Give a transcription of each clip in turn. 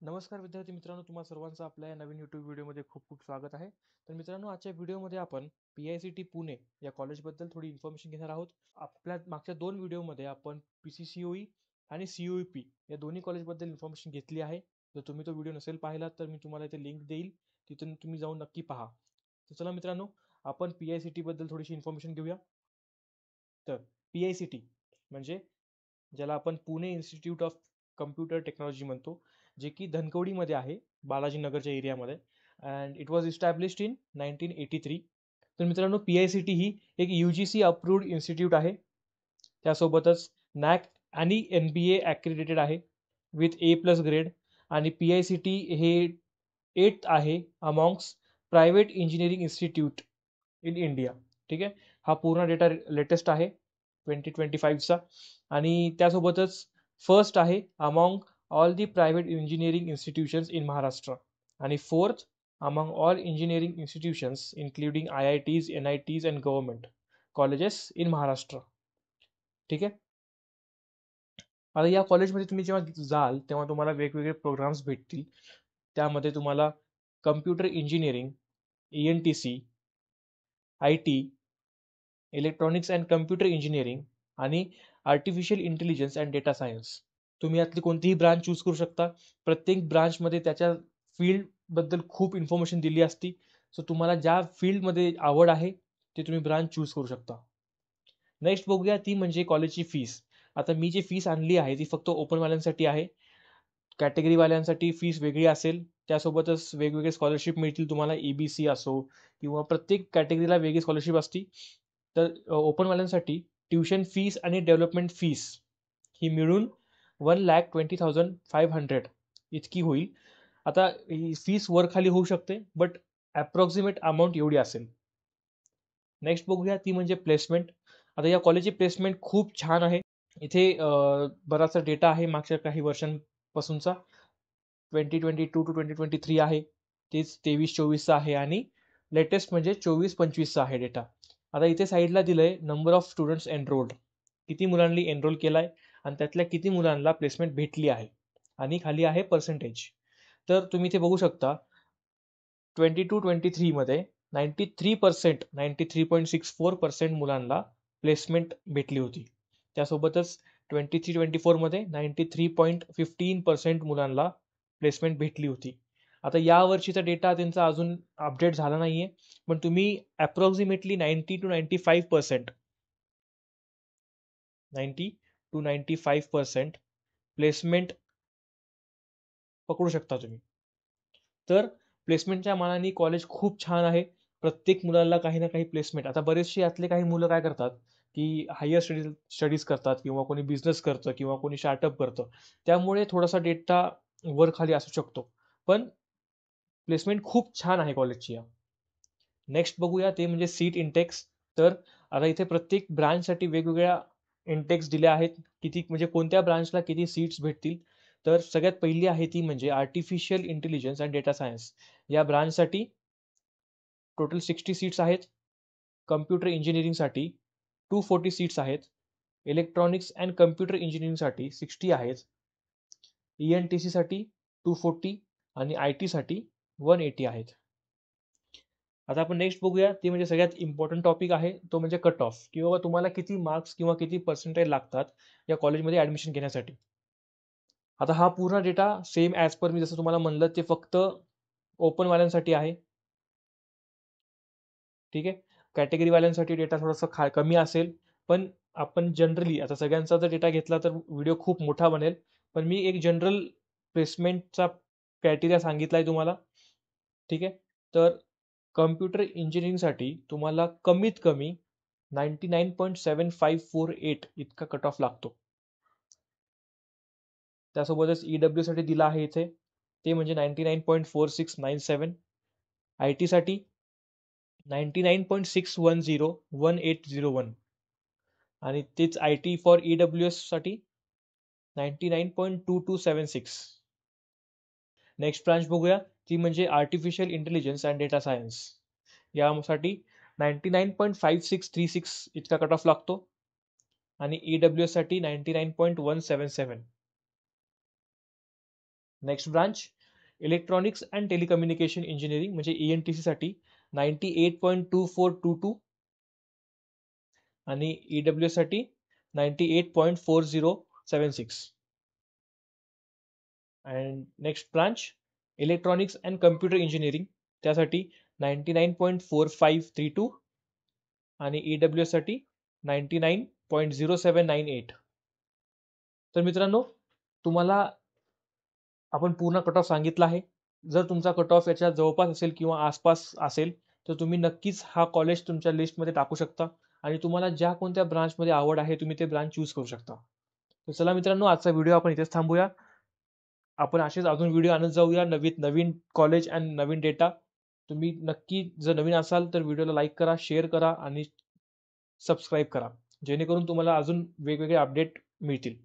नमस्कार विद्यार्थी मित्रांनो, तुम्हा सर्वांचं आपल्या या नवीन यूट्यूब व्हिडिओमध्ये खूप खूप स्वागत आहे. तर मित्रांनो, आजच्या व्हिडिओमध्ये आपण PICT पुणे या कॉलेजबद्दल थोडी इन्फॉर्मेशन घेणार आहोत. आपल्या मागच्या दोन व्हिडिओमध्ये आपण PCCOE आणि COEP या दोन्ही कॉलेजबद्दल इन्फॉर्मेशन घेतली आहे. जर तुम्ही तो व्हिडिओ नसेल पाहिला तर मी तुम्हाला इथे लिंक देईल, तिथून तुम्ही जाऊन नक्की पहा. तर चला मित्रांनो, आपण PICT बद्दल थोडीशी इन्फॉर्मेशन घेऊया. तर PICT म्हणजे ज्याला आपण Pune institute of computer technology म्हणतो, जे की धनकवडीमध्ये आहे, बालाजीनगरच्या एरियामध्ये. And it was established in 1983. तर मित्रांनो, PICT ही एक UGC अप्रूव्ड इन्स्टिट्यूट आहे. त्यासोबतच नॅक आणि NBA ॲक्रिडेटेड आहे विथ A+ ग्रेड. आणि PICT हे 8th आहे amongst private engineering institute in India. ठीक आहे, हा पूर्ण डेटा लेटेस्ट आहे 2025चा. आणि त्यासोबतच फर्स्ट आहे among all the private engineering institutions in Maharashtra. आणि fourth among all engineering institutions including IITs, NITs and government colleges in Maharashtra. ठीक आहे. आता या कॉलेजमध्ये तुम्ही जेव्हा जाल तेव्हा तुम्हाला वेगवेगळे प्रोग्राम्स भेटतील. त्यामध्ये तुम्हाला computer engineering, ENTC, IT, electronics and computer engineering आणि artificial intelligence and data science, तुम्ही यातली कोणतीही ब्रांच चूज करू शकता. प्रत्येक ब्रांचमध्ये त्याच्या फील्डबद्दल खूप इन्फॉर्मेशन दिली असती. सो तुम्हाला ज्या फील्डमध्ये आवड आहे ते तुम्ही ब्रांच चूज करू शकता. नेक्स्ट बघूया, ती म्हणजे कॉलेजची फीस. आता मी जी फीस आणली आहे ती फक्त ओपनवाल्यांसाठी आहे. कॅटेगरीवाल्यांसाठी फीस वेगळी असेल. त्यासोबतच वेगवेगळे स्कॉलरशिप मिळतील तुम्हाला, EBC असो किंवा प्रत्येक कॅटेगरीला वेगळी स्कॉलरशिप असती. तर ओपनवाल्यांसाठी ट्युशन फीस आणि डेव्हलपमेंट फीस ही मिळून 1,20,500 इतकी होईल. आता ही फीस वर खाली होऊ शकते, बट ॲप्रॉक्सिमेट अमाऊंट एवढी असेल. नेक्स्ट बघूया, ती म्हणजे प्लेसमेंट. आता या कॉलेजची प्लेसमेंट खूप छान आहे. इथे बराचसा डेटा आहे मागच्या काही वर्षांपासूनचा. 2022 to 2023 आहे, तेच 23-24चा आहे. आणि लेटेस्ट म्हणजे 24-25चा आहे डेटा. आता इथे साईडला दिलंय नंबर ऑफ स्टुडंट्स एनरोल्ड, किती मुलांनी एनरोल केलाय आणि त्यातल्या किती मुलांना प्लेसमेंट भेटली आहे. आणि खाली आहे पर्सेंटेज. तर तुम्ही इथे बघू शकता 22-23 मध्ये 93%, 93.64% मुलांना प्लेसमेंट भेटली होती. त्यासोबतच 23-24 मध्ये 93.15% मुलांना प्लेसमेंट भेटली होती. आता या वर्षीचा डेटा त्यांचा अजून अपडेट झाला नाहीये, पण तुम्ही अप्रॉक्सिमेटली 90-95% 90-95% प्लेसमेंट पकडू शकता तुम्ही. तर प्लेसमेंटच्या मानाने कॉलेज खूप छान आहे. प्रत्येक मुलाला काही ना काही प्लेसमेंट. आता बरेचसे यातले काही मुलं काय करतात, की हायर स्टडीज करतात किंवा कोणी बिझनेस करतं किंवा कोणी स्टार्टअप करतं. त्यामुळे थोडासा डेटा वर खाली असू शकतो. पण प्लेसमेंट खूप छान आहे कॉलेजची या. नेक्स्ट बघूया, ते म्हणजे सीट इंटेक्स. तर आता इथे प्रत्येक ब्रांचसाठी वेगवेगळ्या इंटेक्स दिल्या आहेत, किती म्हणजे कोणत्या ब्रांचला किती सीट्स भेटतील. तर सगळ्यात पहिली आहे ती म्हणजे artificial intelligence and data science. या ब्रांचसाठी टोटल 60 सीट्स आहेत. कम्प्युटर इंजिनिअरिंगसाठी 240 सीट्स आहेत. इलेक्ट्रॉनिक्स अँड कम्प्युटर इंजिनिअरिंगसाठी 60 आहेत. ENTC साठी 240 आणि IT साठी 180 आहेत. आता आपण नेक्स्ट बघूया, ते म्हणजे सगळ्यात इम्पॉर्टंट टॉपिक आहे, तो म्हणजे कट ऑफ, किंवा तुम्हाला किती मार्क्स किंवा किती पर्सेंटेज लागतात या कॉलेजमध्ये ऍडमिशन घेण्यासाठी. आता हा पूर्ण डेटा सेम ॲज पर मी जसं तुम्हाला म्हणलं, ते फक्त ओपनवाल्यांसाठी आहे. ठीक आहे. कॅटेगरीवाल्यांसाठी डेटा थोडासा कमी असेल. पण आपण जनरली आता सगळ्यांचा जर डेटा घेतला तर व्हिडिओ खूप मोठा बनेल. पण मी एक जनरल प्लेसमेंटचा क्रायटेरिया सांगितलाय तुम्हाला. ठीक आहे. तर कम्प्युटर इंजिनिअरिंगसाठी तुम्हाला कमीत कमी 99.7548 इतका कट ऑफ लागतो. त्यासोबतच EW साठी दिला आहे इथे, ते म्हणजे 99.4697. IT साठी 99.6101801801. आणि तेच IT फॉर EWS साठी 99.2276. नेक्स्ट ब्रांच बघूया, ती म्हणजे artificial intelligence and data science. यासाठी 99.5636 इतका कट ऑफ लागतो. आणि EWS साठी 99.177. Next branch electronics and telecommunication engineering म्हणजे ENTC साठी 98.2422 आणि EWS साठी 98.4076. And next branch electronics and computer engineering त्यासाठी 99.4532 आणि EWS साठी 99.0798. तर मित्रांनो, तुम्हाला आपण पूर्ण कट ऑफ सांगितला आहे. जर तुमचा कट ऑफ याच्या जवळपास असेल किंवा आसपास असेल तर तुम्ही नक्कीच हा कॉलेज तुमच्या लिस्टमध्ये टाकू शकता आणि तुम्हाला ज्या कोणत्या ब्रांचमध्ये आवड आहे तुम्ही ते ब्रांच चूज करू शकता. तर चला मित्रांनो, आजचा व्हिडिओ आपण इथेच थांबूया. आपण असेच अजून व्हिडिओ आणत जाऊया नवीन कॉलेज आणि नवीन डेटा. तुम्ही नक्की जर नवीन असाल तर व्हिडिओला लाईक करा, शेअर करा आणि सबस्क्राईब करा, जेणेकरून तुम्हाला अजून वेगवेगळे अपडेट मिळतील.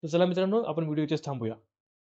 तर चला मित्रांनो, आपण व्हिडिओ इथेच थांबूया.